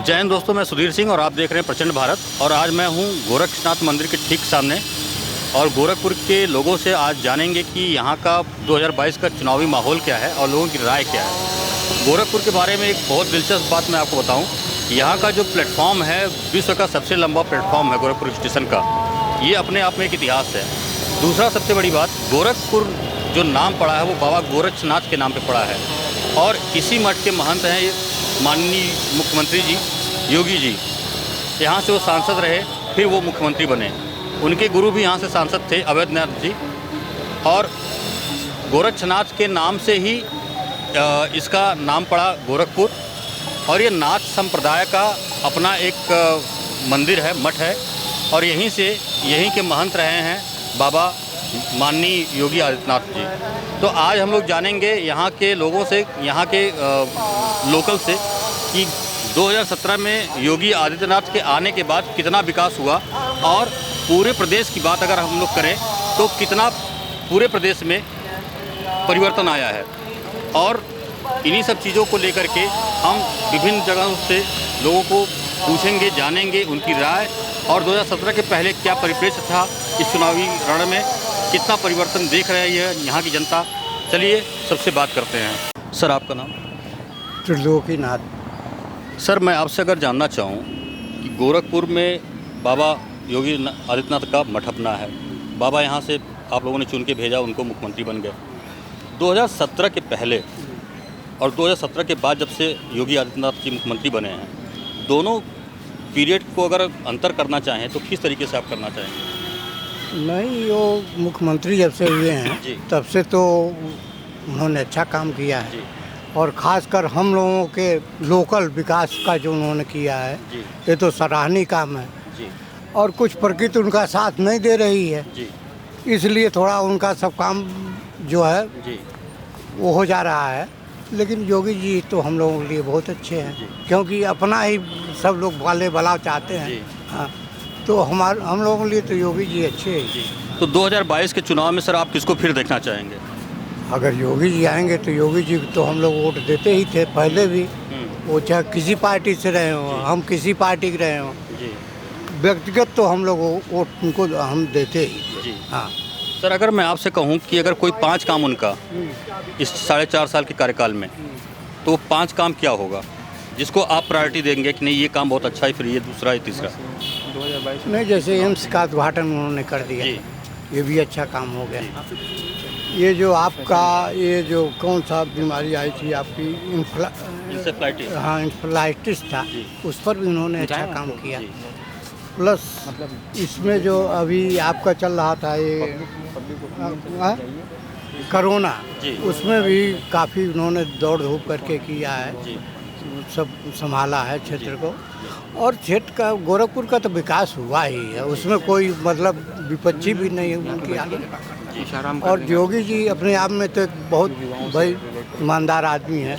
जय हिंद दोस्तों, मैं सुधीर सिंह और आप देख रहे हैं प्रचंड भारत। और आज मैं हूं गोरक्षनाथ मंदिर के ठीक सामने और गोरखपुर के लोगों से आज जानेंगे कि यहां का 2022 का चुनावी माहौल क्या है और लोगों की राय क्या है। गोरखपुर के बारे में एक बहुत दिलचस्प बात मैं आपको बताऊं, यहाँ का जो प्लेटफॉर्म है विश्व का सबसे लंबा प्लेटफॉर्म है गोरखपुर स्टेशन का। ये अपने आप में एक इतिहास है। दूसरा सबसे बड़ी बात, गोरखपुर जो नाम पड़ा है वो बाबा गोरक्षनाथ के नाम पर पड़ा है और इसी मठ के महंत हैं ये माननीय मुख्यमंत्री जी योगी जी। यहाँ से वो सांसद रहे, फिर वो मुख्यमंत्री बने। उनके गुरु भी यहाँ से सांसद थे अवैधनाथ जी, और गोरक्षनाथ के नाम से ही इसका नाम पड़ा गोरखपुर। और ये नाथ संप्रदाय का अपना एक मंदिर है, मठ है, और यहीं के महंत रहे हैं बाबा माननीय योगी आदित्यनाथ जी। तो आज हम लोग जानेंगे यहाँ के लोगों से, यहाँ के लोकल से, कि 2017 में योगी आदित्यनाथ के आने के बाद कितना विकास हुआ और पूरे प्रदेश की बात अगर हम लोग करें तो कितना पूरे प्रदेश में परिवर्तन आया है। और इन्हीं सब चीज़ों को लेकर के हम विभिन्न जगहों से लोगों को पूछेंगे, जानेंगे उनकी राय, और 2017 के पहले क्या परिप्रेक्ष्य था, इस चुनावी रण में कितना परिवर्तन देख रही है यहाँ की जनता। चलिए सबसे बात करते हैं। सर, आपका नाम? त्रिलोकीनाथ। सर, मैं आपसे अगर जानना चाहूँ कि गोरखपुर में बाबा योगी आदित्यनाथ का मठ अपना है, बाबा यहाँ से आप लोगों ने चुन के भेजा, उनको मुख्यमंत्री बन गए। 2017 के पहले और 2017 के बाद जब से योगी आदित्यनाथ जी मुख्यमंत्री बने हैं, दोनों पीरियड को अगर अंतर करना चाहें तो किस तरीके से आप करना चाहेंगे? नहीं, वो मुख्यमंत्री जब से हुए हैं तब से तो उन्होंने अच्छा काम किया है, और ख़ासकर हम लोगों के लोकल विकास का जो उन्होंने किया है ये तो सराहनीय काम है। और कुछ प्रकृति उनका साथ नहीं दे रही है, इसलिए थोड़ा उनका सब काम जो है वो हो जा रहा है। लेकिन योगी जी तो हम लोगों के लिए बहुत अच्छे हैं, क्योंकि अपना ही सब लोग वाले बलाव चाहते हैं। हाँ, तो हम लोगों के लिए तो योगी जी अच्छे हैं। तो 2022 के चुनाव में सर आप किसको फिर देखना चाहेंगे? अगर योगी जी आएंगे तो योगी जी तो हम लोग वोट देते ही थे पहले भी, वो चाहे किसी पार्टी से रहे हो, हम किसी पार्टी के रहे हो, व्यक्तिगत तो हम लोग वोट उनको हम देते ही। हाँ सर, अगर मैं आपसे कहूं कि अगर कोई 5 काम उनका इस 4.5 साल के कार्यकाल में, तो वो 5 काम क्या होगा जिसको आप प्रायोरिटी देंगे कि नहीं ये काम बहुत अच्छा है, फिर ये दूसरा है, तीसरा? 2022 नहीं, जैसे एम्स का उद्घाटन उन्होंने कर दिया, ये भी अच्छा काम हो गया। ये जो आपका ये जो कौन सा बीमारी आई थी आपकी, इंसेफ्लाइटिस, हाँ इंसेफ्लाइटिस था, उस पर भी उन्होंने अच्छा काम किया। प्लस मतलब इसमें जो अभी आपका चल रहा था ये कोरोना, उसमें भी काफ़ी उन्होंने दौड़ धूप करके किया है, सब संभाला है क्षेत्र को। और क्षेत्र का गोरखपुर का तो विकास हुआ ही है, उसमें कोई मतलब विपक्षी भी नहीं है उनकी आगे। और योगी जी अपने आप में तो एक बहुत भाई ईमानदार आदमी है,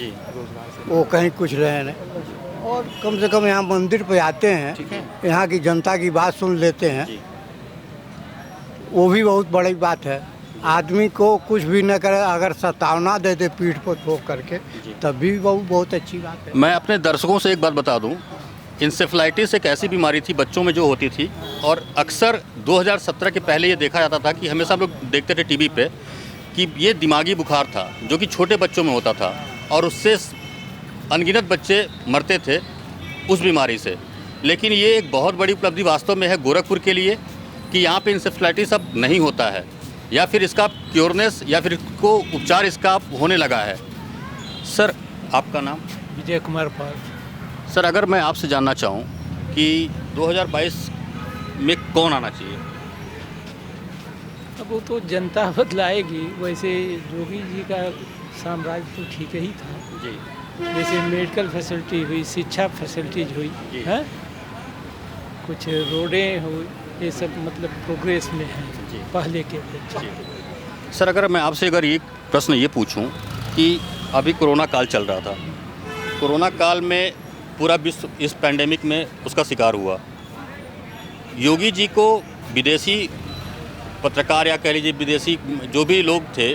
वो कहीं कुछ रहे नहीं, और कम से कम यहाँ मंदिर पे आते हैं, यहाँ की जनता की बात सुन लेते हैं, वो भी बहुत बड़ी बात है। आदमी को कुछ भी न करे, अगर सतावना दे दे पीठ पर ठोक करके, तब भी बहुत अच्छी बात है। मैं अपने दर्शकों से एक बात बता दूं, इंसेफ्लाइटिस एक ऐसी बीमारी थी बच्चों में जो होती थी, और अक्सर 2017 के पहले ये देखा जाता था कि हमेशा हम लोग देखते थे टीवी पे कि ये दिमागी बुखार था जो कि छोटे बच्चों में होता था, और उससे अनगिनत बच्चे मरते थे उस बीमारी से। लेकिन ये एक बहुत बड़ी उपलब्धि वास्तव में है गोरखपुर के लिए कि यहाँ पे इंसेफ्लाइटिस अब नहीं होता है, या फिर इसका क्योरनेस या फिर इसको उपचार इसका होने लगा है। सर, आपका नाम? विजय कुमार पाल। सर, अगर मैं आपसे जानना चाहूँ कि 2022 में कौन आना चाहिए? अब वो तो जनता बदलाएगी। वैसे योगी जी का साम्राज्य तो ठीक ही था जी। जैसे मेडिकल फैसिलिटी हुई, शिक्षा फैसिलिटीज हुई है, कुछ रोडें हुई, ये सब मतलब प्रोग्रेस में है पहले के अपेक्षा। सर, अगर मैं आपसे एक प्रश्न ये पूछूं कि अभी कोरोना काल चल रहा था, कोरोना काल में पूरा विश्व इस पैंडेमिक में उसका शिकार हुआ। योगी जी को विदेशी पत्रकार या कह लीजिए विदेशी जो भी लोग थे,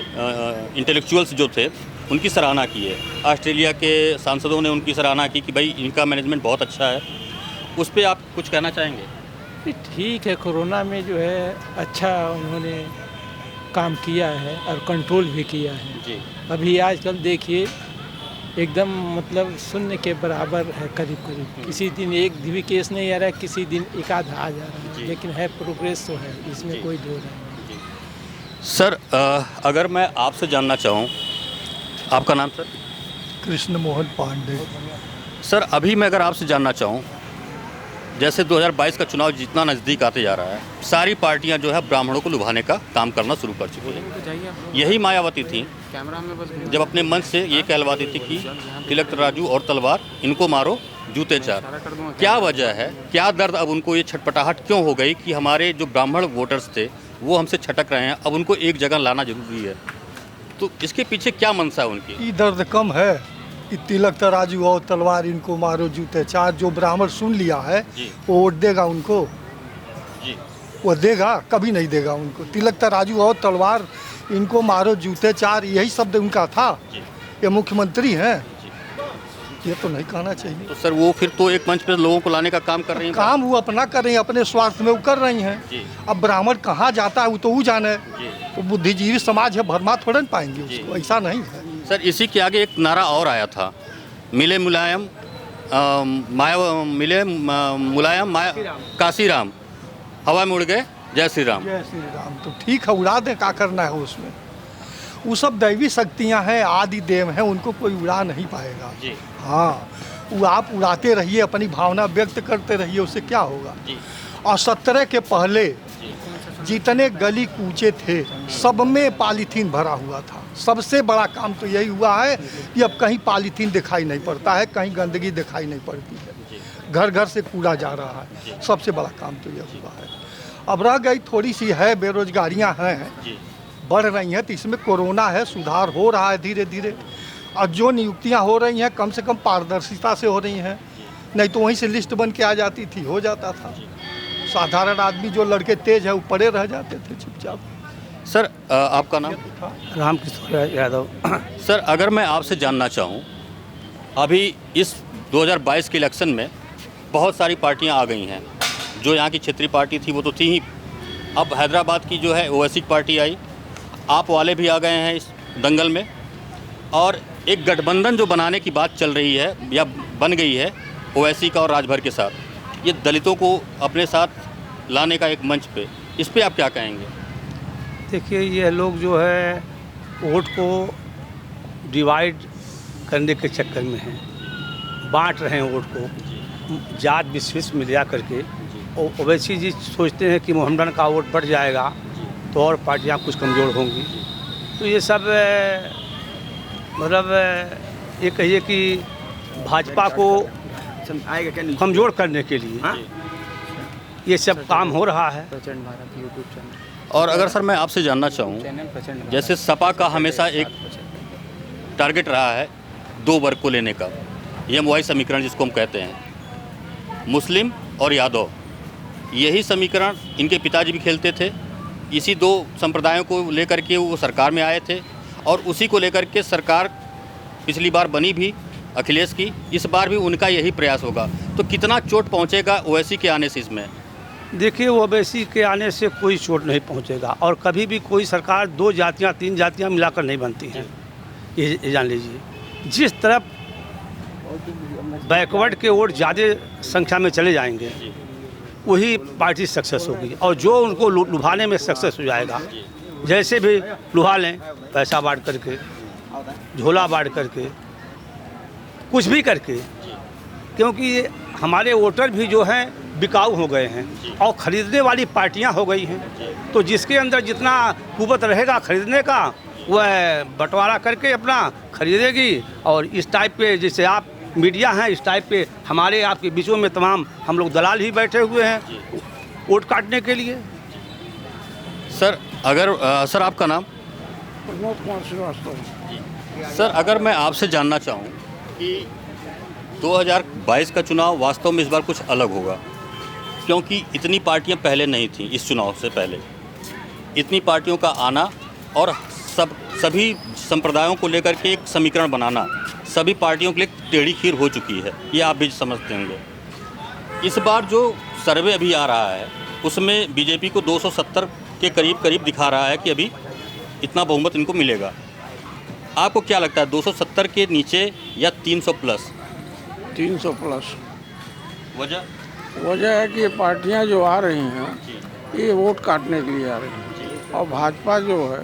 इंटेलेक्चुअल्स जो थे, उनकी सराहना की है। ऑस्ट्रेलिया के सांसदों ने उनकी सराहना की कि भाई इनका मैनेजमेंट बहुत अच्छा है। उस पर आप कुछ कहना चाहेंगे? ठीक है, कोरोना में जो है अच्छा उन्होंने काम किया है और कंट्रोल भी किया है। जी अभी आजकल देखिए एकदम मतलब शून्य के बराबर है करीब करीब। किसी दिन एक भी केस नहीं आ रहा है, किसी दिन एक आधा आ जा रहा है, लेकिन है प्रोग्रेस तो है, इसमें कोई दो नहीं। सर, अगर मैं आपसे जानना चाहूँ, आपका नाम सर? कृष्ण मोहन पांडे। सर, अभी मैं अगर आपसे जानना चाहूँ, जैसे 2022 का चुनाव जितना नज़दीक आते जा रहा है, सारी पार्टियां जो है ब्राह्मणों को लुभाने का काम करना शुरू कर चुकी हैं। यही मायावती थी जब अपने मंच से ये कहलवाती थी कि तिलक तराजू और तलवार इनको मारो जूते चार। क्या वजह है, क्या दर्द, अब उनको ये छटपटाहट क्यों हो गई कि हमारे जो ब्राह्मण वोटर्स थे वो हमसे छटक रहे हैं, अब उनको एक जगह लाना जरूरी है? तो इसके पीछे क्या मंशा है उनकी? ये दर्द कम है कि तिलक तराजू और तलवार इनको मारो जूते चार। जो ब्राह्मण सुन लिया है वो वोट देगा उनको? जी वो देगा? कभी नहीं देगा उनको। तिलक तराजू और तलवार इनको मारो जूते चार, यही शब्द उनका था। ये मुख्यमंत्री हैं, ये तो नहीं कहना चाहिए। तो सर वो फिर तो एक मंच पे लोगों को लाने का काम कर रही हैं। काम वो अपना कर रही हैं, अपने स्वार्थ में वो कर रही हैं। अब ब्राह्मण कहाँ जाता है वो तो वो जाने। तो बुद्धिजीवी समाज है, भरमा थोड़ा न पाएंगे उसको, ऐसा नहीं है। सर, इसी के आगे एक नारा और आया था, मिले मुलायम माया काशीराम, हवा में उड़ गए जय श्री राम। जय श्री राम। तो ठीक है, उड़ा दें, क्या करना है उसमें। वो सब दैवी शक्तियां हैं, आदि देव हैं, उनको कोई उड़ा नहीं पाएगा। जी हाँ, वो आप उड़ाते रहिए, अपनी भावना व्यक्त करते रहिए, उससे क्या होगा। और 17 के पहले जितने गली कूचे थे सब में पॉलीथीन भरा हुआ था। सबसे बड़ा काम तो यही हुआ है कि अब कहीं पॉलीथीन दिखाई नहीं पड़ता है, कहीं गंदगी दिखाई नहीं पड़ती है, घर घर से कूड़ा जा रहा है। सबसे बड़ा काम तो यह हुआ है। अब रह गई थोड़ी सी है, बेरोजगारियां हैं, बढ़ रही हैं, तो इसमें कोरोना है, सुधार हो रहा है धीरे धीरे। और जो नियुक्तियां हो रही हैं कम से कम पारदर्शिता से हो रही हैं, नहीं तो वहीं से लिस्ट बन के आ जाती थी, हो जाता था। साधारण आदमी जो लड़के तेज है वो पड़े रह जाते थे चुपचाप। सर, आपका नाम? रामकिशोर यादव। सर, अगर मैं आपसे जानना चाहूँ, अभी इस 2022 के इलेक्शन में बहुत सारी पार्टियां आ गई हैं। जो यहाँ की क्षेत्रीय पार्टी थी वो तो थी ही, अब हैदराबाद की जो है ओवैसी पार्टी आई, आप वाले भी आ गए हैं इस दंगल में, और एक गठबंधन जो बनाने की बात चल रही है या बन गई है ओवैसी का और राजभर के साथ, ये दलितों को अपने साथ लाने का एक मंच पे, इस पे आप क्या कहेंगे? देखिए, ये लोग जो है वोट को डिवाइड करने के चक्कर में हैं, बांट रहे हैं वोट को जात विशेष मिला करके। और ओवैसी जी सोचते हैं कि मोहम्मदन का वोट बढ़ जाएगा तो और पार्टियां कुछ कमज़ोर होंगी। तो ये सब मतलब ये कहिए कि भाजपा को कमज़ोर करने के लिए ये सब काम हो रहा है। और अगर सर मैं आपसे जानना चाहूँ, जैसे सपा का हमेशा एक टारगेट रहा है 2 वर्ग को लेने का, MY समीकरण जिसको हम कहते हैं, मुस्लिम और यादव, यही समीकरण इनके पिताजी भी खेलते थे। इसी 2 संप्रदायों को लेकर के वो सरकार में आए थे, और उसी को लेकर के सरकार पिछली बार बनी भी अखिलेश की, इस बार भी उनका यही प्रयास होगा। तो कितना चोट पहुंचेगा ओवैसी के आने से इसमें? देखिए, ओवैसी के आने से कोई चोट नहीं पहुंचेगा, और कभी भी कोई सरकार 2 जातियां 3 जातियां मिलाकर नहीं बनती हैं, ये जान लीजिए। जिस तरफ बैकवर्ड के वोट ज़्यादा संख्या में चले जाएंगे वही पार्टी सक्सेस होगी, और जो उनको लुभाने में सक्सेस हो जाएगा, जैसे भी लुभा लें, पैसा बांट करके, झोला बांट करके, कुछ भी करके, क्योंकि हमारे वोटर भी जो हैं बिकाऊ हो गए हैं और ख़रीदने वाली पार्टियां हो गई हैं। तो जिसके अंदर जितना कुवत रहेगा खरीदने का, वह बंटवारा करके अपना खरीदेगी। और इस टाइप पे, जैसे आप मीडिया हैं, इस टाइप पे हमारे आपके बीचों में तमाम हम लोग दलाल ही बैठे हुए हैं वोट काटने के लिए। सर, अगर सर आपका नाम? प्रमोद कुमार श्रीवास्तव। सर, अगर मैं आपसे जानना चाहूँ कि 2022 का चुनाव वास्तव में इस बार कुछ अलग होगा, क्योंकि इतनी पार्टियां पहले नहीं थीं। इस चुनाव से पहले इतनी पार्टियों का आना और सभी संप्रदायों को लेकर के एक समीकरण बनाना सभी पार्टियों के लिए टेढ़ी खीर हो चुकी है, ये आप भी समझते होंगे। इस बार जो सर्वे अभी आ रहा है उसमें बीजेपी को 270 के करीब दिखा रहा है कि अभी इतना बहुमत इनको मिलेगा। आपको क्या लगता है 270 के नीचे या 300 प्लस? 300 प्लस। वजह है कि ये पार्टियां जो आ रही हैं ये वोट काटने के लिए आ रही हैं, और भाजपा जो है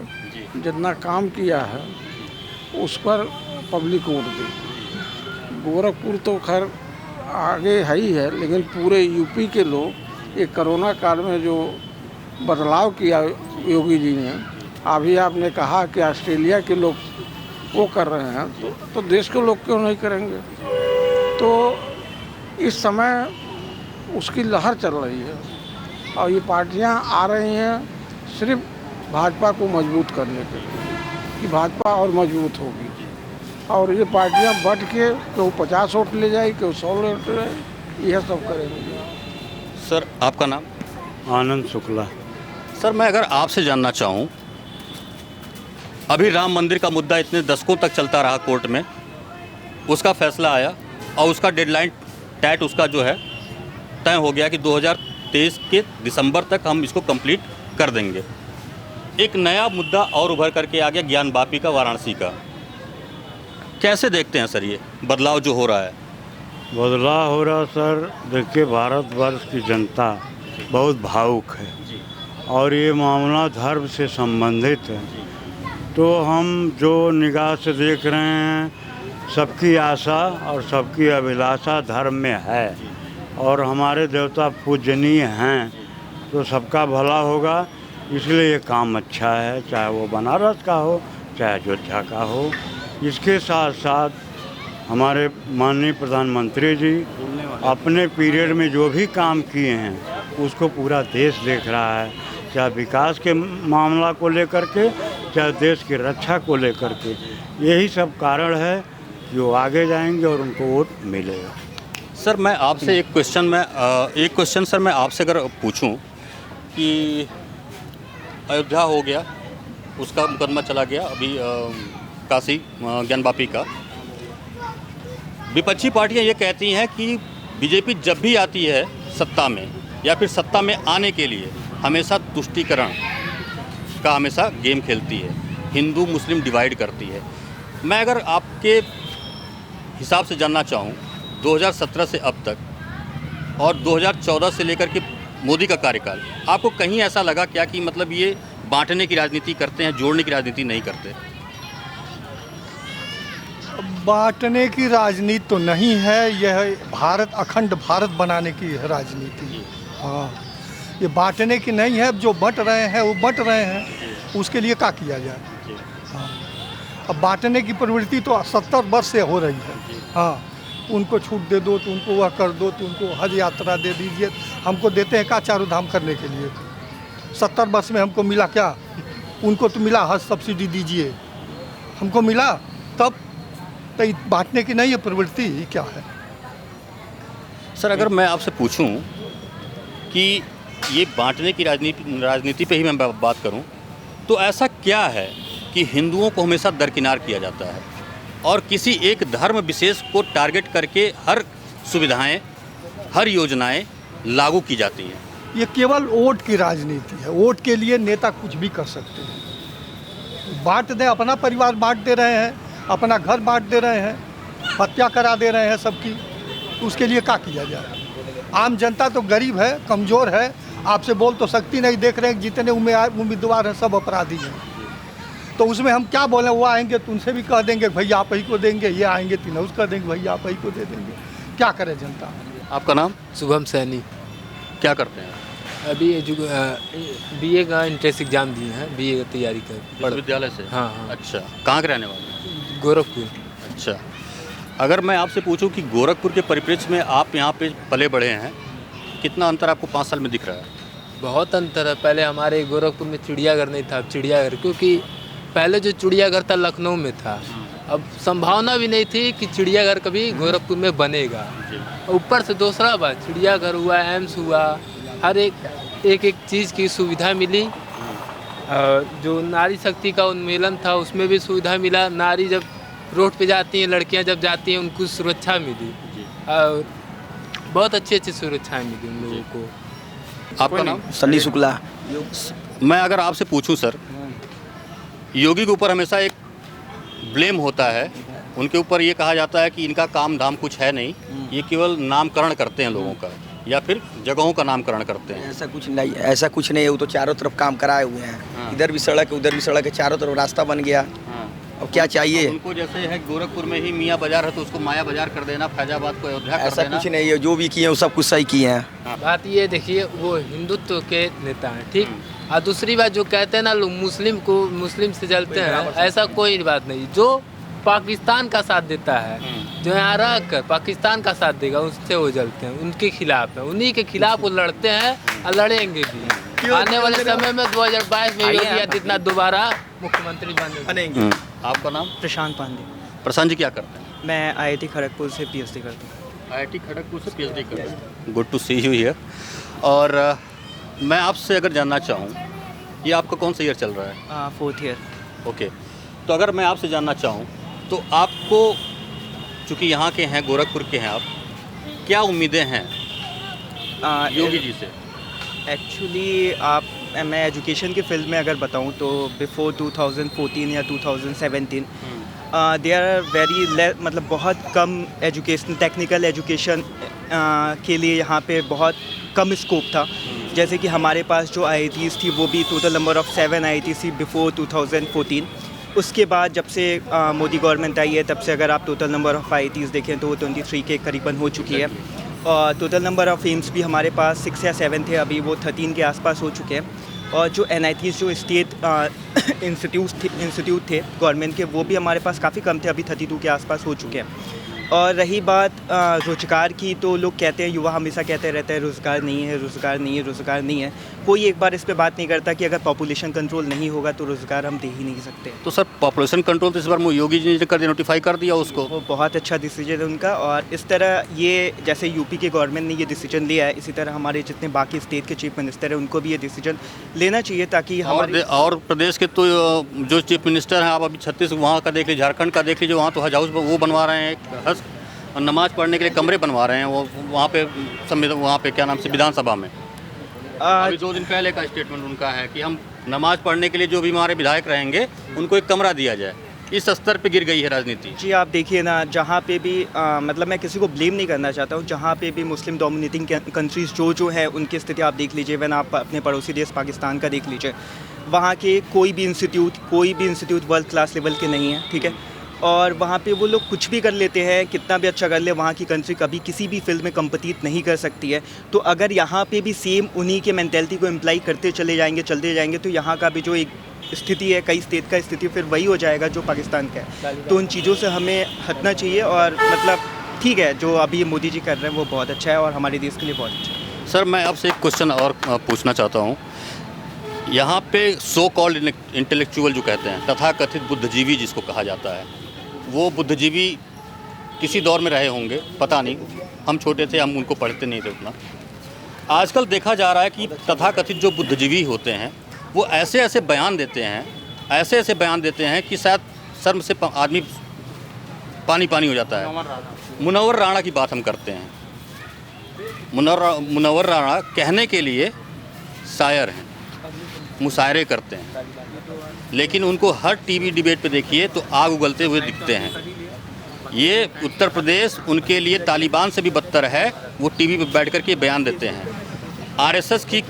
जितना काम किया है उस पर पब्लिक वोट दी। गोरखपुर तो खैर आगे है ही है, लेकिन पूरे यूपी के लोग ये कोरोना काल में जो बदलाव किया योगी जी ने, अभी आपने कहा कि ऑस्ट्रेलिया के लोग वो कर रहे हैं, तो देश के लोग क्यों नहीं करेंगे? तो इस समय उसकी लहर चल रही है और ये पार्टियां आ रही हैं सिर्फ भाजपा को मजबूत करने के लिए कि भाजपा और मजबूत होगी, और ये पार्टियां बढ़ के केहू 50 वोट ले जाए, केहू 100 वोट ले, यह सब करेंगे। सर आपका नाम? आनंद शुक्ला। सर मैं अगर आपसे जानना चाहूँ, अभी राम मंदिर का मुद्दा इतने दशकों तक चलता रहा कोर्ट में, उसका फैसला आया और उसका डेडलाइन टैट उसका जो है तय हो गया कि 2023 के दिसंबर तक हम इसको कंप्लीट कर देंगे। एक नया मुद्दा और उभर करके आ गया ज्ञान वापी का, वाराणसी का। कैसे देखते हैं सर ये बदलाव जो हो रहा है? बदलाव हो रहा सर, देखिए भारतवर्ष की जनता बहुत भावुक है और ये मामला धर्म से संबंधित है, तो हम जो निगाह से देख रहे हैं सबकी आशा और सबकी अभिलाषा धर्म में है और हमारे देवता पूजनीय हैं, तो सबका भला होगा, इसलिए ये काम अच्छा है, चाहे वो बनारस का हो चाहे अयोध्या का हो। इसके साथ साथ हमारे माननीय प्रधानमंत्री जी अपने पीरियड में जो भी काम किए हैं उसको पूरा देश देख रहा है, चाहे विकास के मामला को लेकर के चाहे देश की रक्षा को लेकर के। यही सब कारण है जो आगे जाएंगे और उनको वोट मिलेगा। सर मैं आपसे एक क्वेश्चन सर मैं आपसे अगर पूछूं कि अयोध्या हो गया, उसका मुकदमा चला गया अभी काशी ज्ञान वापी का, विपक्षी पार्टियां ये कहती हैं कि बीजेपी जब भी आती है सत्ता में या फिर सत्ता में आने के लिए हमेशा तुष्टीकरण का हमेशा गेम खेलती है, हिंदू मुस्लिम डिवाइड करती है। मैं अगर आपके हिसाब से जानना चाहूँ 2017 से अब तक और 2014 से लेकर के मोदी का कार्यकाल, आपको कहीं ऐसा लगा क्या कि मतलब ये बांटने की राजनीति करते हैं, जोड़ने की राजनीति नहीं करते? बांटने की राजनीति तो नहीं है, यह भारत अखंड भारत बनाने की राजनीति। हाँ, ये बांटने की नहीं है। जो बंट रहे हैं वो बंट रहे हैं, उसके लिए क्या किया जाए? हाँ, अब बांटने की प्रवृत्ति तो 70 वर्ष से हो रही है। हाँ, उनको छूट दे दो तो उनको वह कर दो, तो उनको हज यात्रा दे दीजिए। हमको देते हैं क्या चारों धाम करने के लिए? 70 वर्ष में हमको मिला क्या? उनको तो मिला हज सब्सिडी दीजिए, हमको मिला तब। तो बांटने की नहीं है प्रवृत्ति, क्या है? सर अगर मैं आपसे पूछूं कि ये बांटने की राजनीति पे ही मैं बात करूं, तो ऐसा क्या है कि हिंदुओं को हमेशा दरकिनार किया जाता है और किसी एक धर्म विशेष को टारगेट करके हर सुविधाएं, हर योजनाएं लागू की जाती हैं? ये केवल वोट की राजनीति है। वोट के लिए नेता कुछ भी कर सकते हैं। बांट दें, अपना परिवार बांट दे रहे हैं, अपना घर बांट दे रहे हैं, हत्या करा दे रहे हैं सबकी। उसके लिए क्या किया जाए? आम जनता तो गरीब है, कमज़ोर है, आपसे बोल तो सकती नहीं। देख रहे हैं जितने उम्मीदवार हैं सब अपराधी हैं, तो उसमें हम क्या बोलें? वो आएंगे तो उनसे भी कह देंगे भैया आप ही को देंगे, ये आएंगे तिनौज कर देंगे भैया आप ही को दे देंगे। क्या करे जनता? आपका नाम? शुभम सैनी। क्या करते हैं? अभी बीए का एंट्रेंस एग्जाम दिए हैं, बीए की तैयारी कर विश्वविद्यालय से? हाँ हाँ। अच्छा, कहाँ के रहने वाले? गोरखपुर। अच्छा, अगर मैं आपसे पूछूं कि गोरखपुर के परिप्रेक्ष्य में आप यहाँ पे पले बढ़े हैं, कितना अंतर आपको 5 साल में दिख रहा है? बहुत अंतर है। पहले हमारे गोरखपुर में चिड़ियाघर नहीं था, अब चिड़ियाघर, क्योंकि पहले जो चिड़ियाघर था लखनऊ में था, अब संभावना भी नहीं थी कि चिड़ियाघर कभी गोरखपुर में बनेगा। ऊपर से दूसरा बात, चिड़ियाघर हुआ, एम्स हुआ, हर एक चीज़ की सुविधा मिली और जो नारी शक्ति का उन्मूलन था उसमें भी सुविधा मिला। नारी जब रोड पे जाती हैं, लड़कियां जब जाती हैं, उनको सुरक्षा मिली और बहुत अच्छी सुरक्षाएं मिली उन लोगों को। आपका नाम? सन्नी शुक्ला। मैं अगर आपसे पूछूं सर, योगी के ऊपर हमेशा एक ब्लेम होता है, उनके ऊपर ये कहा जाता है कि इनका काम धाम कुछ है नहीं, ये केवल नामकरण करते हैं लोगों का या फिर जगहों का नामकरण करते हैं। ऐसा कुछ नहीं, ऐसा कुछ नहीं है। वो तो चारों तरफ काम कराए हुए हैं। इधर भी सड़क है, उधर भी सड़क है, चारों तरफ रास्ता बन गया। अब क्या चाहिए उनको? जैसे है गोरखपुर में ही मियाँ बाजार है तो उसको माया बाजार कर देना, फैजाबाद को अयोध्या कर ऐसा देना। कुछ नहीं है। जो भी किए हैं वो सब कुछ सही किए हैं। बात ये देखिए, वो हिंदुत्व के नेता हैं, ठीक। और दूसरी बात जो कहते हैं ना लोग मुस्लिम से जलते हैं, ऐसा कोई बात नहीं। जो पाकिस्तान का साथ देता है, जो यहाँ रह कर पाकिस्तान का साथ देगा, उससे वो जलते हैं, उनके खिलाफ है, उन्हीं के खिलाफ वो लड़ते हैं और लड़ेंगे भी। आने वाले समय में 2022 में योगी आदित्यनाथ दोबारा मुख्यमंत्री बनेंगे। आपका नाम? प्रशांत पांडे। प्रशांत जी क्या करते हैं? मैं IIT खड़गपुर से PhD करता हूँ। IIT खड़गपुर से PhD करते हैं। Good to see you here. और मैं आपसे अगर जानना चाहूँ, ये आपका कौन सा ईयर चल रहा है? 4th year. ओके, तो अगर मैं आपसे जानना चाहूँ तो आपको, चूँकि यहाँ के हैं, गोरखपुर के हैं आप, क्या उम्मीदें हैं योगी जी से? एक्चुअली मैं एजुकेशन के फील्ड में अगर बताऊं तो बिफोर 2014 या 2017 दे आर वेरी मतलब बहुत कम एजुकेशन, टेक्निकल एजुकेशन के लिए यहाँ पे बहुत कम स्कोप था। जैसे कि हमारे पास जो IITs थी वो भी टोटल नंबर ऑफ 7 IITs थी बिफोर 2014। उसके बाद जब से मोदी गवर्नमेंट आई है तब से अगर आप टोटल नंबर ऑफ IITs देखें तो वो 23 के करीबन हो चुकी है। और टोटल नंबर ऑफ एम्स भी हमारे पास 6 या 7 थे, अभी वो 13 के आसपास हो चुके हैं। और जो NITs जो स्टेट इंस्टीट्यूट थे गवर्नमेंट के, वो भी हमारे पास काफ़ी कम थे, अभी 32 के आसपास हो चुके हैं। और रही बात रोज़गार की, तो लोग कहते हैं, युवा हमेशा कहते रहते हैं रोज़गार नहीं है, रोज़गार नहीं है, रोज़गार नहीं है। कोई एक बार इस पे बात नहीं करता कि अगर पॉपुलेशन कंट्रोल नहीं होगा तो रोज़गार हम दे ही नहीं सकते। तो सर पॉपुलेशन कंट्रोल तो इस बार योगी जी ने कर दिया, नोटिफाई कर दिया उसको। वो बहुत अच्छा डिसीजन है उनका। और इस तरह ये जैसे यूपी के गवर्नमेंट ने ये डिसीजन लिया है, इसी तरह हमारे जितने बाकी स्टेट के चीफ मिनिस्टर हैं उनको भी ये डिसीजन लेना चाहिए, ताकि और प्रदेश के तो जो चीफ मिनिस्टर हैं, आप अभी छत्तीसगढ़ वहाँ का देख लीजिए, झारखंड का देख लीजिए, वहाँ तो हज हाउस वो बनवा रहे हैं, और नमाज पढ़ने के लिए कमरे बनवा रहे हैं वो वहाँ पे क्या नाम से विधानसभा में। अभी 2 दिन पहले का स्टेटमेंट उनका है कि हम नमाज पढ़ने के लिए जो भी हमारे विधायक रहेंगे उनको एक कमरा दिया जाए। इस स्तर पे गिर गई है राजनीति। जी आप देखिए ना, जहाँ पे भी मतलब मैं किसी को ब्लेम नहीं करना चाहता हूँ, जहाँ पे भी मुस्लिम डोमिनेटिंग कंट्रीज़ जो है उनकी स्थिति आप देख लीजिए। वैन आप अपने पड़ोसी देश पाकिस्तान का देख लीजिए, वहाँ के कोई भी इंस्टीट्यूट वर्ल्ड क्लास लेवल के नहीं है, ठीक है। और वहाँ पे वो लोग कुछ भी कर लेते हैं, कितना भी अच्छा कर ले, वहाँ की कंट्री कभी किसी भी फील्ड में कम्पीट नहीं कर सकती है। तो अगर यहाँ पे भी सेम उन्हीं के मेंटालिटी को इम्प्लाई करते चले जाएंगे तो यहाँ का भी जो एक स्थिति है, कई स्टेट का स्थिति फिर वही हो जाएगा जो पाकिस्तान का है। तो उन चीज़ों से हमें हटना चाहिए। और मतलब ठीक है, जो अभी मोदी जी कर रहे हैं वो बहुत अच्छा है और हमारे देश के लिए बहुत अच्छा है। सर मैं आपसे एक क्वेश्चन और पूछना चाहता हूँ। यहाँ पे सो कॉल्ड इंटेलेक्चुअल जो कहते हैं, तथाकथित बुद्धिजीवी जिसको कहा जाता है, वो बुद्धिजीवी किसी दौर में रहे होंगे, पता नहीं, हम छोटे थे, हम उनको पढ़ते नहीं थे उतना। आजकल देखा जा रहा है कि तथाकथित जो बुद्धिजीवी होते हैं वो ऐसे बयान देते हैं कि शायद शर्म से आदमी पानी हो जाता है। मुनव्वर राणा की बात हम करते हैं। मुनव्वर राणा कहने के लिए शायर हैं, मुशायरे करते हैं, लेकिन उनको हर टीवी डिबेट पे देखिए तो आग उगलते हुए दिखते हैं। ये उत्तर प्रदेश उनके लिए तालिबान से भी बदतर है। वो टीवी पे बैठ कर के बयान देते हैं। आरएसएस की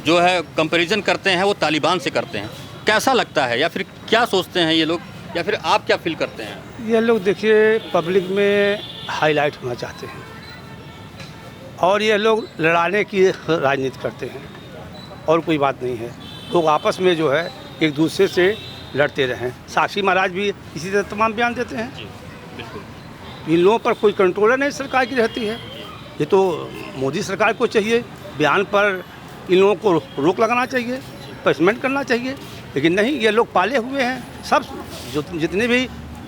जो है कंपैरिजन करते हैं वो तालिबान से करते हैं। कैसा लगता है, या फिर क्या सोचते हैं ये लोग, या फिर आप क्या फील करते हैं? ये लोग देखिए पब्लिक में हाईलाइट होना चाहते हैं और ये लोग लड़ाने की राजनीति करते हैं और कोई बात नहीं है। लोग आपस में जो है एक दूसरे से लड़ते रहें। साक्षी महाराज भी इसी तरह तमाम बयान देते हैं। इन लोगों पर कोई कंट्रोल नहीं सरकार की रहती है। ये तो मोदी सरकार को चाहिए, बयान पर इन लोगों को रोक लगाना चाहिए, पनिशमेंट करना चाहिए, लेकिन नहीं, ये लोग पाले हुए हैं। सब जितने भी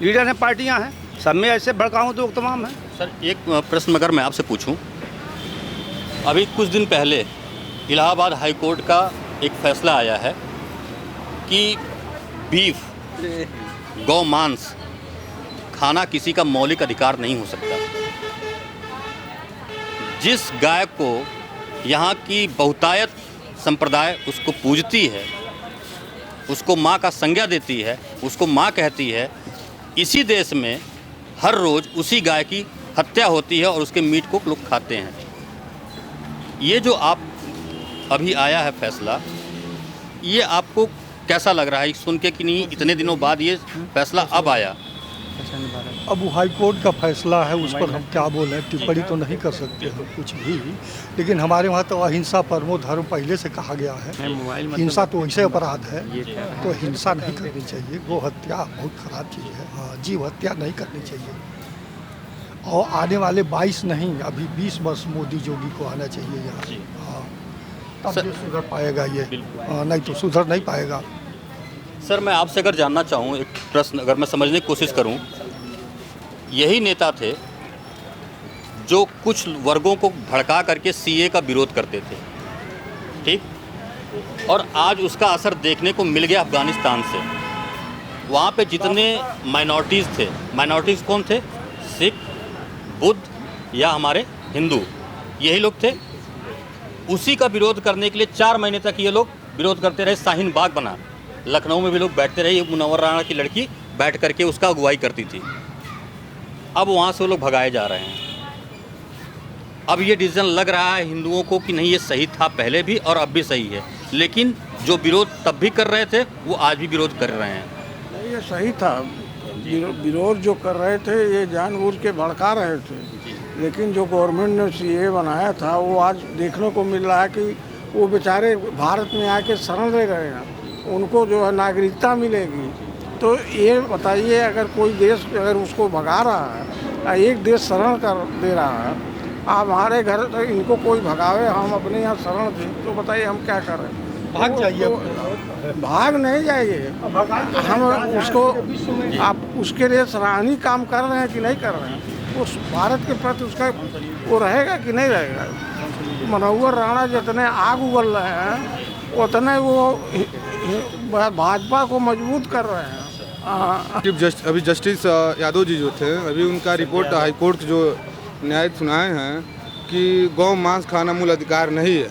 लीडर हैं, पार्टियां हैं, सब में ऐसे भड़काऊ तो तमाम हैं। सर एक प्रश्न अगर मैं आपसे पूछूं, अभी कुछ दिन पहले इलाहाबाद हाई कोर्ट का एक फैसला आया है कि बीफ, गौ मांस खाना किसी का मौलिक अधिकार नहीं हो सकता। जिस गाय को यहाँ की बहुतायत संप्रदाय उसको पूजती है, उसको माँ का संज्ञा देती है, उसको माँ कहती है, इसी देश में हर रोज़ उसी गाय की हत्या होती है और उसके मीट को लोग खाते हैं। ये जो आप अभी आया है फैसला, ये आपको कैसा लग रहा है सुन के कि नहीं इतने दिनों बाद ये फैसला अब आया? अब वो हाई कोर्ट का फैसला है, उस पर हम क्या बोलें, टिप्पणी तो नहीं कर सकते हम कुछ भी। लेकिन हमारे वहाँ तो अहिंसा परमो धर्म पहले से कहा गया है। हिंसा तो वैसे अपराध है, तो हिंसा नहीं करनी चाहिए। गो हत्या बहुत खराब चीज़ है। हाँ, जीव हत्या नहीं करनी चाहिए। और आने वाले 22 नहीं, अभी 20 वर्ष मोदी जोगी को आना चाहिए यहाँ। हाँ, तब ये सुधर पाएगा ये, नहीं तो सुधर नहीं पाएगा। सर, मैं आपसे अगर जानना चाहूँ, एक प्रश्न अगर मैं समझने की कोशिश करूँ, यही नेता थे जो कुछ वर्गों को भड़का करके सीए का विरोध करते थे, ठीक, और आज उसका असर देखने को मिल गया अफ़गानिस्तान से। वहाँ पे जितने माइनॉरिटीज़ थे, माइनॉरिटीज़ कौन थे? सिख, बुद्ध या हमारे हिंदू, यही लोग थे। उसी का विरोध करने के लिए 4 महीने तक ये लोग विरोध करते रहे। शाहीन बाग बना, लखनऊ में भी लोग बैठते रहे। ये मुनव्वर राणा की लड़की बैठ करके उसका अगुवाई करती थी। अब वहाँ से वो लोग भगाए जा रहे हैं। अब ये डिसीजन लग रहा है हिंदुओं को कि नहीं, ये सही था पहले भी और अब भी सही है। लेकिन जो विरोध तब भी कर रहे थे वो आज भी विरोध कर रहे हैं। नहीं, ये सही था। विरोध जो कर रहे थे ये जानबूझ के भड़का रहे थे। लेकिन जो गवर्नमेंट ने सीए बनाया था वो आज देखने को मिल रहा है कि वो बेचारे भारत में आके शरण ले गए हैं, उनको जो है नागरिकता मिलेगी। तो ये बताइए, अगर कोई देश अगर उसको भगा रहा है, एक देश शरण कर दे रहा है, आप हमारे घर तो इनको कोई भगावे, हम अपने यहाँ शरण दें, तो बताइए हम क्या करें? भाग जाइए। भाग नहीं जाइए, हम उसको, आप उसके लिए सराहनीय काम कर रहे हैं कि नहीं कर रहे हैं? उस भारत के प्रति उसका वो रहेगा कि नहीं रहेगा? मुनव्वर राणा जितने आग उगल रहे हैं उतने वो भाजपा को मजबूत कर रहे हैं। अभी जस्टिस यादव जी जो थे, अभी उनका रिपोर्ट हाई कोर्ट जो न्याय सुनाए हैं कि गौ मांस खाना मूल अधिकार नहीं है,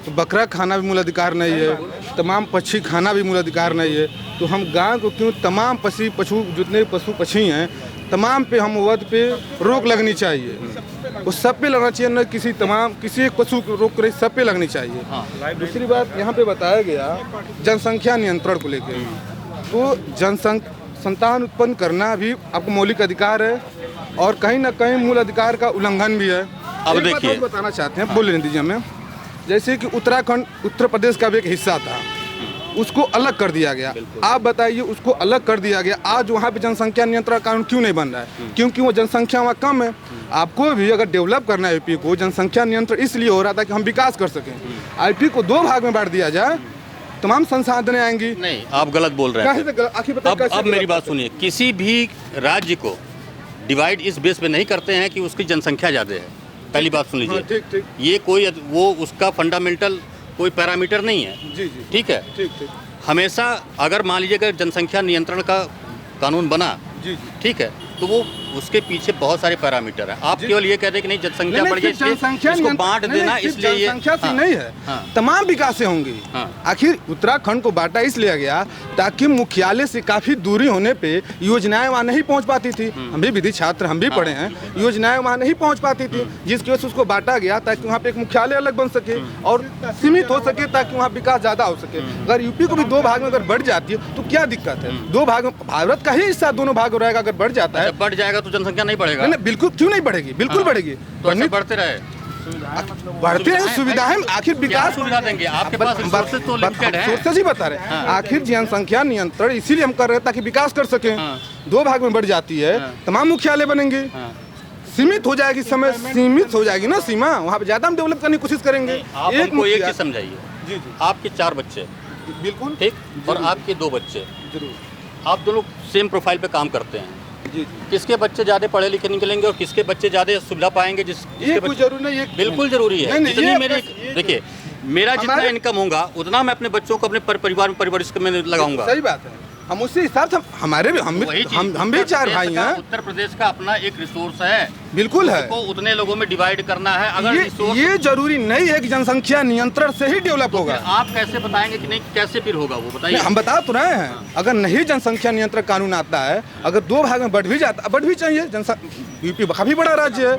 तो बकरा खाना भी मूल अधिकार नहीं है, तमाम पक्षी खाना भी मूल अधिकार नहीं है। तो हम गांव को क्यों, तमाम पशु जितने पशु पक्षी हैं तमाम पे हम वध पे रोक लगनी चाहिए। वो सब पे लगना चाहिए, न किसी एक पशु को रोक कर, सब पे लगनी चाहिए। दूसरी बात यहाँ पे बताया गया जनसंख्या नियंत्रण को लेकर, तो संतान उत्पन्न करना भी आपको मौलिक अधिकार है और कहीं ना कहीं मूल अधिकार का उल्लंघन भी है। अब देखिए, बताना चाहते हैं, बोल लेने दीजिए हमें। जैसे कि उत्तराखंड उत्तर प्रदेश का भी एक हिस्सा था, उसको अलग कर दिया गया। आप बताइए, उसको अलग कर दिया गया, आज वहाँ पे जनसंख्या नियंत्रण कानून क्यों नहीं बन रहा है? क्योंकि वो जनसंख्या वहाँ कम है। आपको भी अगर डेवलप करना है यूपी को, जनसंख्या नियंत्रण इसलिए हो रहा था कि हम विकास कर सकें। यूपी को 2 भाग में बांट दिया जाए, तमाम संसाधनें आएंगी। नहीं, आप गलत बोल रहे हैं। अब मेरी बात सुनिए, किसी भी राज्य को डिवाइड इस बेस पे नहीं करते हैं कि उसकी जनसंख्या ज़्यादा है। पहली बात सुन लीजिए, ठीक। ये कोई वो उसका फंडामेंटल कोई पैरामीटर नहीं है। जी, ठीक है। ठीक। हमेशा अगर मान लीजिए अगर जनसंख्या नियंत्रण का कानून बना, जी, ठीक है, तो वो उसके पीछे बहुत सारे पैरामीटर हैं। आप केवल ये कहते हैं कि नहीं जनसंख्या बढ़ गई इसको बांट देना, इसलिए ये जनसंख्या से नहीं है, तमाम विकास से होंगी। आखिर उत्तराखंड को बांटा इसलिए गया ताकि मुख्यालय से काफी दूरी होने पे योजनाएं वहाँ नहीं पहुँच पाती थी। हम भी विधि छात्र, हम भी पढ़े हैं, योजनाएं वहाँ नहीं पहुँच पाती थी, जिसकी वजह से उसको बांटा गया ताकि वहाँ पे एक मुख्यालय अलग बन सके और सीमित हो सके, ताकि वहाँ विकास ज्यादा हो सके। अगर यूपी को भी 2 भाग में अगर बढ़ जाती है तो क्या दिक्कत है? 2 भाग में भारत का ही हिस्सा दोनों भाग रहेगा, अगर बढ़ जाता है, बढ़ जाएगा तो जनसंख्या नहीं बढ़ेगा। नहीं, बिल्कुल क्यों नहीं बढ़ेगी? बिल्कुल बढ़ेगी। तो ऐसे बढ़ते रहे, बढ़ते हैं सुविधाएं, आखिर विकास सुविधा देंगे। आपके पास रिसोर्सेज तो लिमिटेड है। सोर्सेज ही बता रहे हैं। आखिर जनसंख्या नियंत्रण इसीलिए हम कर रहे हैं ताकि विकास कर सकें। 2 भाग में बढ़ जाती है, तमाम मुख्यालय बनेंगे, सीमित हो जाएगी, समय सीमित हो जाएगी ना सीमा, वहाँ पे ज्यादा हम डेवलप करने की कोशिश करेंगे। आप हमको एक चीज समझाइए, आपके 4 बच्चे, बिल्कुल ठीक, और आपके 2 बच्चे, जरूर, आप दोनों सेम प्रोफाइल पे काम करते हैं। जी, किसके बच्चे ज़्यादा पढ़े लिखे निकलेंगे और किसके बच्चे ज़्यादा सुविधा पाएंगे? ये कोई जरूरी नहीं, बिल्कुल जरूरी है। जितनी मेरी देखिए, मेरा जितना इनकम होगा उतना मैं अपने बच्चों को अपने परिवार में परवरिश में लगाऊंगा। सही बात है, हम उसी हिसाब से हमारे भी हम भी 4 भाई हैं। उत्तर प्रदेश का अपना एक रिसोर्स है, बिल्कुल है, उसको उतने लोगों में डिवाइड करना है। अगर ये जरूरी नहीं है कि जनसंख्या नियंत्रण से ही डेवलप होगा। आप कैसे बताएंगे कि नहीं, कैसे फिर होगा वो बताइए। हम बता तो रहे हैं, अगर नहीं जनसंख्या नियंत्रण कानून आता है, अगर 2 भाग में बढ़ भी जाता, बढ़ भी चाहिए। यूपी काफी बड़ा राज्य है,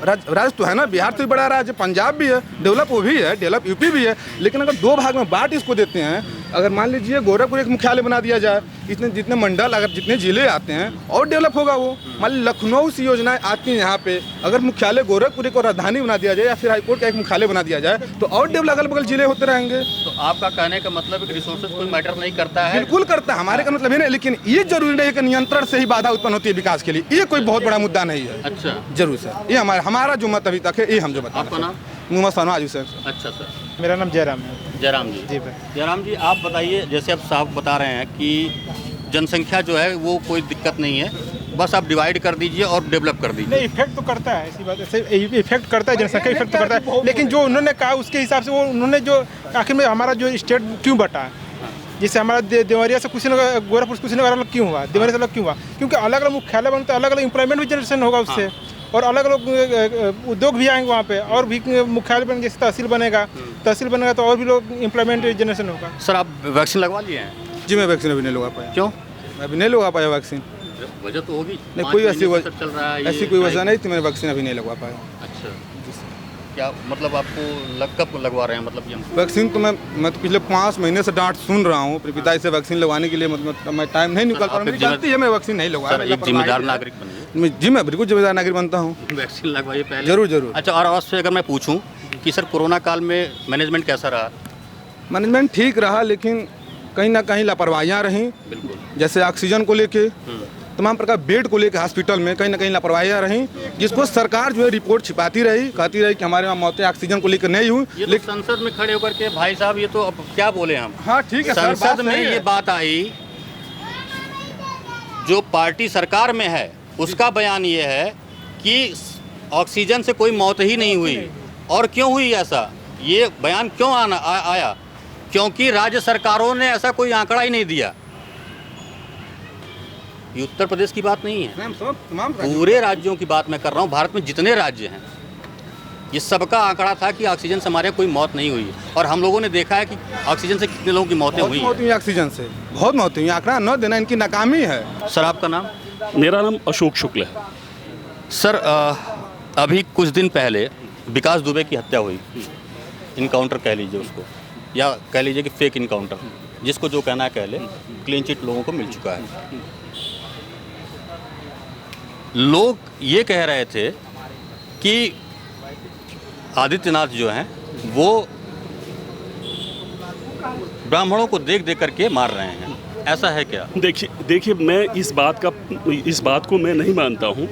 राज्य तो है ना, बिहार तो बड़ा राज्य, पंजाब भी है, डेवलप वो भी है, डेवलप यूपी भी है। लेकिन अगर 2 भाग में बांट इसको देते हैं, अगर मान लीजिए गोरखपुर एक मुख्यालय बना दिया जाए, इतने जितने मंडल, अगर जितने जिले आते हैं और डेवलप होगा वो। मान लीजिए लखनऊ से योजनाएं आती हैं यहाँ पे, अगर मुख्यालय गोरखपुर को राजधानी बना दिया जाए या फिर हाईकोर्ट का एक मुख्यालय बना दिया जाए तो और डेवलप अगल बगल जिले होते रहेंगे। तो आपका कहने का मतलब है कि रिसोर्सेज कोई मैटर नहीं करता है? बिल्कुल करता है, हमारे का मतलब है ना, लेकिन ये जरूरी नहीं है कि नियंत्रण से ही बाधा उत्पन्न होती है विकास के लिए। ये कोई बहुत बड़ा मुद्दा नहीं है। अच्छा, जरूर सर, ये हमारा जो मत अभी तक है ये हम जो बता। आपका नाम? मोहम्मद सनवाज सर। अच्छा सर, मेरा नाम जयराम है। जयराम जी। जी भाई। जयराम जी, आप बताइए, जैसे अब साहब बता रहे हैं कि जनसंख्या जो है वो कोई दिक्कत नहीं है, बस आप डिवाइड कर दीजिए और डेवलप कर दीजिए। नहीं, इफेक्ट तो करता है, ऐसी बात है, इफेक्ट करता है, जनसंख्या इफेक्ट तो करता है। लेकिन जो उन्होंने कहा उसके हिसाब से वो उन्होंने जो आखिर में हमारा जो स्टेट क्यों बटा है, जैसे हमारा देवरिया से कुशीनगर, गोरखपुर कुशीनगर अलग क्यों हुआ, देवरिया से अलग क्यों हुआ? क्योंकि अलग अलग मुख्यालय बनते हैं, अलग अलग एम्प्लॉयमेंट भी जनरेशन होगा उससे, और अलग अलग उद्योग भी आएंगे वहाँ पे, और भी मुख्यालय बन, जैसे तहसील बनेगा तो और भी लोग एम्प्लॉयमेंट जनरेशन होगा। सर, आप वैक्सीन लगवा लिए हैं? जी, मैं वैक्सीन अभी नहीं लगा पाया। क्यों? अभी नहीं लगा पाया वैक्सीन। वजह तो होगी, नहीं कोई ऐसी चल रहा है, ऐसी कोई वजह नहीं थी, मैंने वैक्सीन अभी नहीं लगवा पाया। अच्छा, क्या मतलब आपको कब लगवा रहे हैं? मतलब ये वैक्सीन तो मैं तो पिछले 5 महीने से डांट सुन रहा हूँ अपने पिताजी से वैक्सीन लगवाने के लिए, मतलब मैं टाइम नहीं निकाल पा रहा हूँ। मेरी गलती है, मैं वैक्सीन नहीं लगवा। एक जिम्मेदार नागरिक बनिए। जी, मैं बिल्कुल जिम्मेदार नागरिक बनता हूँ। वैक्सीन लगवाइए पहले। जरूर। अच्छा, और आपसे अगर मैं पूछूं कि सर कोरोना काल में मैनेजमेंट कैसा रहा? मैनेजमेंट ठीक रहा, लेकिन कहीं ना कहीं लापरवाहियाँ रहीं। बिल्कुल। जैसे ऑक्सीजन को लेके, तमाम प्रकार बेड को लेकर हॉस्पिटल में कहीं ना कहीं लापरवाहियाँ रहीं, जिसको सरकार जो है रिपोर्ट छिपाती रही, कहती रही कि हमारे वहाँ मौतें ऑक्सीजन को लेकर नहीं हुई। लेकिन संसद में खड़े होकर के भाई साहब, ये तो अब क्या बोले हम? हाँ ठीक है, संसद में ये बात आई, जो पार्टी सरकार में है उसका बयान ये है कि ऑक्सीजन से कोई मौत ही नहीं हुई। और क्यों हुई ऐसा, ये बयान क्यों आया? क्योंकि राज्य सरकारों ने ऐसा कोई आंकड़ा ही नहीं दिया। ये उत्तर प्रदेश की बात नहीं है, पूरे राज्यों की बात मैं कर रहा हूँ। भारत में जितने राज्य हैं, ये सबका आंकड़ा था कि ऑक्सीजन से हमारे कोई मौत नहीं हुई। और हम लोगों ने देखा है कि ऑक्सीजन से कितने लोगों की मौतें हुई हैं। ऑक्सीजन से बहुत मौतें हुई, आंकड़ा न देना इनकी नाकामी है। सर, आपका नाम? मेरा नाम अशोक शुक्ल है। सर, अभी कुछ दिन पहले विकास दुबे की हत्या हुई, इनकाउंटर कह लीजिए उसको, या कह लीजिए कि फेक इनकाउंटर, जिसको जो कहना है कह ले, क्लीन चिट लोगों को मिल चुका है। लोग ये कह रहे थे कि आदित्यनाथ जो हैं वो ब्राह्मणों को देख करके मार रहे हैं, ऐसा है क्या? देखिए मैं इस बात को मैं नहीं मानता हूँ।